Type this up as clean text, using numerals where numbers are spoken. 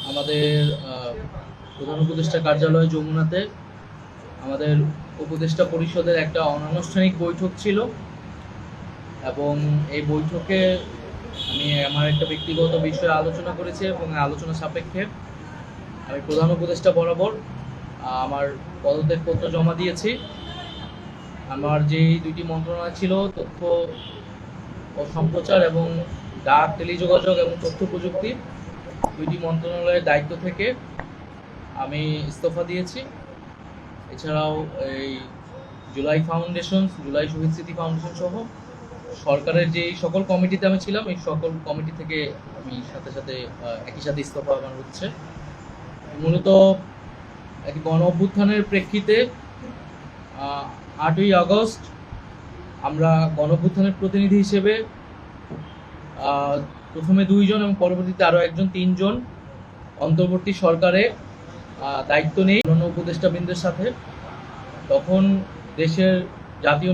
আমাদের প্রধান উপদেষ্টা কার্যালয় যমুনাতে আমাদের উপদেষ্টা পরিষদের একটা অনানুষ্ঠানিক বৈঠক ছিল এবং এই বৈঠকে আমি আমার একটা ব্যক্তিগত বিষয়ে আলোচনা করেছি এবং আলোচনা সাপেক্ষে আমি প্রধান উপদেষ্টা বরাবর আমার পদত্যাগপত্র জমা দিয়েছি। আমার যেই দুইটি মন্ত্রণালয় ছিল, তথ্য ও সম্প্রচার এবং ডাক, টেলিযোগাযোগ এবং তথ্য প্রযুক্তি, দুইটি মন্ত্রণালয়ের দায়িত্ব থেকে আমি ইস্তফা দিয়েছি। এছাড়াও এই জুলাই ফাউন্ডেশন, জুলাই শহীদ স্মৃতি ফাউন্ডেশন সহ সরকারের যে সকল কমিটিতে আমি ছিলাম, এই সকল কমিটি থেকে আমি সাথে সাথে একই সাথে ইস্তফা আমার হচ্ছে। মূলত একটি গণ অভ্যুত্থানের প্রেক্ষিতে 8ই আগস্ট আমরা গণ অভ্যুত্থানের প্রতিনিধি হিসেবে প্রথমে 2 জন এবং পরবর্তীতে আরও একজন, 3 জন অন্তর্বর্তী সরকারে দায়িত্ব নেই অন্য উপদেষ্টাবৃন্দের সাথে। তখন দেশের জাতীয়